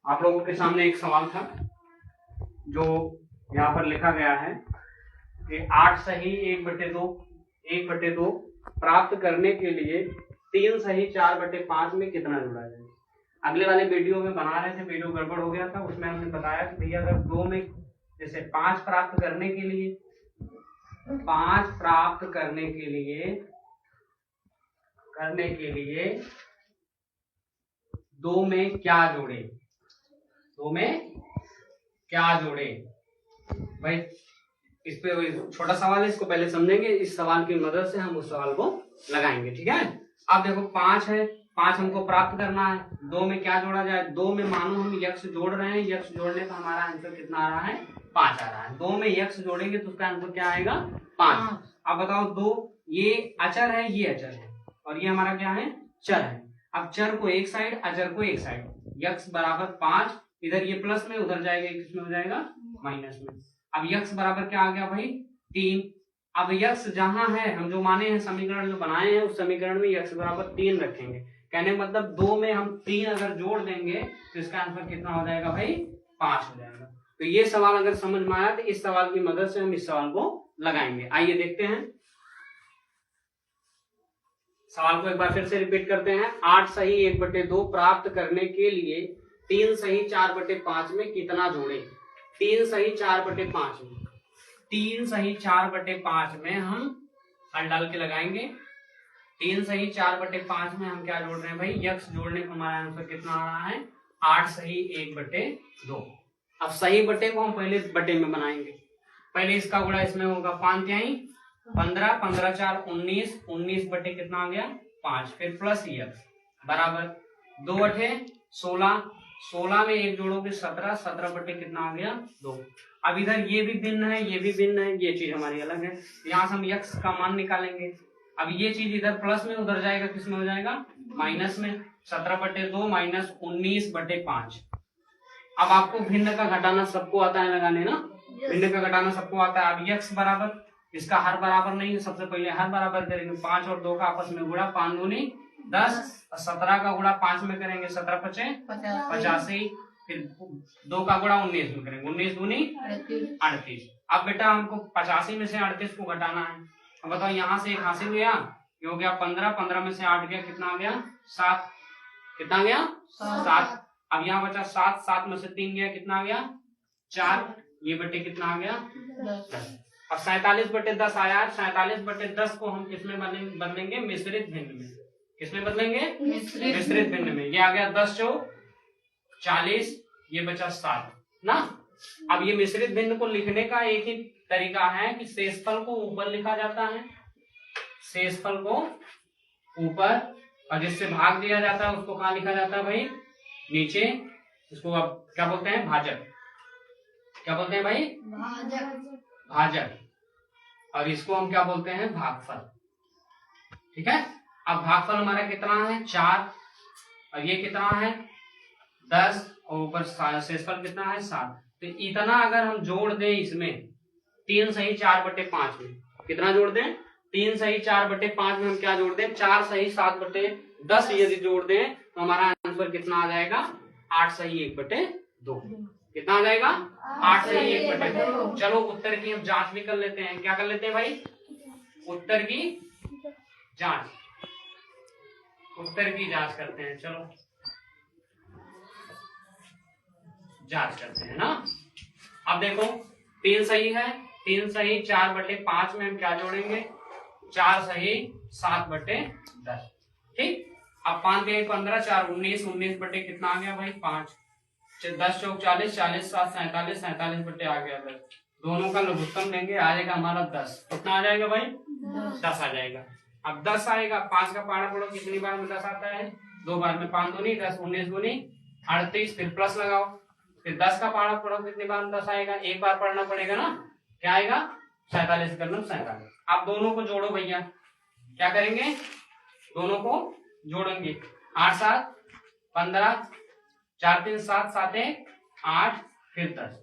आप लोगों के सामने एक सवाल था जो यहाँ पर लिखा गया है कि 8 सही 1/2 प्राप्त करने के लिए 3 सही 4/5 में कितना जोड़ा जाए। अगले वाले वीडियो में बना रहे थे, वीडियो गड़बड़ हो गया था, उसमें हमने बताया कि भैया अगर 2 में जैसे 5 प्राप्त करने के लिए 2 में क्या जोड़े, 2 में क्या जोड़े भाई। इस पे छोटा सवाल है, इसको पहले समझेंगे, इस सवाल की मदद से हम उस सवाल को लगाएंगे। ठीक है, अब देखो 5 है, 5 हमको प्राप्त करना है, 2 में क्या जोड़ा जाए। 2 में मानो हम यक्स जोड़ रहे हैं, यक्स जोड़ने का हमारा आंसर कितना आ रहा है, 5 आ रहा है। 2 में यक्स जोड़ेंगे तो उसका आंसर क्या आएगा, 5। अब बताओ 2 ये अचर है, ये अचर है, और ये हमारा क्या है, चर है। अब चर को एक साइड, अचर को एक साइड, यक्स बराबर 5, इधर ये प्लस में, उधर जाएगा किसमें हो जाएगा, माइनस में। अब यक्स बराबर क्या आ गया भाई, 3। अब यक्स जहां है, हम जो माने हैं समीकरण जो बनाए हैं उस समीकरण में यक्स बराबर 3 रखेंगे। कहने का मतलब 2 में हम 3 अगर जोड़ देंगे तो इसका आंसर कितना हो जाएगा भाई, 5 हो जाएगा। तो ये सवाल अगर समझ में आया तो इस सवाल की मदद से हम इस सवाल को लगाएंगे। आइए देखते हैं सवाल को, एक बार फिर से रिपीट करते हैं। 8 सही 1/2 प्राप्त करने के लिए 3 सही 4/5 में कितना जोड़े। 3 सही 4/5 में, 3 सही 4/5 में हम हल डाल के लगाएंगे। 3 सही 4/5 में हम क्या जोड़ रहे हैं भाई, यक्स जोड़ने पर हमारा आंसर कितना आ रहा है, 8 सही 1/2। अब सही बटे को हम पहले बटे में बनाएंगे। पहले इसका गुणा इसमें होगा, 5 तिहाई 15, 15 4 19, 19 बटे कितना आ गया, 5, फिर प्लस यक्स बराबर 2 अठे 16, 16 में 1 जोड़ोगे 17, 17 बटे कितना आ गया, 2। अब इधर ये भी भिन्न है, ये भी भिन्न है, ये चीज हमारी अलग है, यहाँ से हम यक्स का मान निकालेंगे। अब ये चीज इधर प्लस में, उधर जाएगा किसमें हो जाएगा, माइनस में। 17/2 माइनस 19/5। अब आपको भिन्न का घटाना सबको आता है लगाने ना, भिन्न का घटाना सबको आता है। अब यक्स बराबर, इसका हर बराबर नहीं है, सबसे पहले हर बराबर करेंगे। 5 और 2 का आपस में गुणा, 5 दूनी 10, 17 का गुणा 5 में करेंगे, 17 पचे 85, फिर 2 का गुणा 19 में करेंगे, 19 दूनी 38। अब बेटा हमको 85 में से 38 को घटाना है। अब बताओ यहाँ से एक हासिल गया, ये हो गया 15, 15 में से 8 गया, कितना आ गया, 7, कितना गया, 7। अब यहाँ बचा 7, 7 में से 3 गया, कितना आ गया, 4, ये बटे कितना आ गया, 10। अब 47/10 आया, 47/10 को हम किसमें बदलेंगे, मिश्रित भिन्न में। किसमें बदलेंगे, मिश्रित भिन्न में। ये आ गया 10 चौक 40, ये बचा 7 ना। अब ये मिश्रित भिन्न को लिखने का एक ही तरीका है कि शेषफल को ऊपर लिखा जाता है, शेषफल को ऊपर, और जिससे भाग दिया जाता है उसको कहाँ लिखा जाता है भाई, नीचे। इसको अब क्या बोलते हैं, भाजक। क्या बोलते हैं भाई, भाजक। और इसको हम क्या बोलते हैं, भागफल। ठीक है, अब भागफल हमारा कितना है, 4, और ये कितना है, 10, और ऊपर शेषफल कितना है, 7। तो इतना अगर हम जोड़ दें इसमें 3 सही 4/5 में, कितना जोड़ दें, 3 सही 4/5 में हम क्या जोड़ दें, 4 सही 7/10 यदि जोड़ दें तो हमारा आंसर कितना आ जाएगा, 8 सही 1/2। कितना आ जाएगा, 8 सही 1/2। चलो उत्तर की हम जांच भी कर लेते हैं। क्या कर लेते हैं भाई, उत्तर की जांच, उत्तर की जांच करते हैं। चलो जांच करते हैं ना। अब देखो 3 सही है, 3 सही 4/5 में हम क्या जोड़ेंगे, 4 सही 7/10। ठीक, अब 5 के 15, 4 19, 19 बटे कितना आ गया भाई, 5, 10 चौक 40, 40 7 47, 47 बटे आ गया 10। दोनों का लघुत्तम लेंगे, आ जाएगा हमारा 10। कितना आ जाएगा भाई, 10 आ जाएगा। अब 10 आएगा, 5 का पारा पढ़ो, कितनी बार में 10 आता है, 2 बार में। 5 दूनी 10, 19 दूनी 38, फिर प्लस लगाओ, फिर 10 का पारा पढ़ो, कितनी बार में 10 आएगा, एक बार पढ़ना पड़ेगा ना। क्या आएगा, 47 करना 47। आप दोनों को जोड़ो भैया, क्या करेंगे, दोनों को जोड़ेंगे। 8 7 15, 4 3 7, 7 1 8, फिर 10।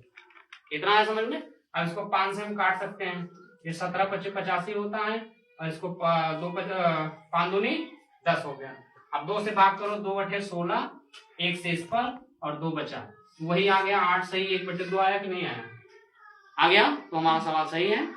कितना है समझ में। अब इसको 5 से हम काट सकते हैं, ये 17 25 85 होता है, और इसको 2 5 दूनी 10 हो गया। अब 2 से भाग करो, 2 अठे 16, 1 शेषफल, और 2 बचा, वही आ गया 8 सही 1/2 आया कि नहीं आया? आ गया, तो हमारा सवाल सही है।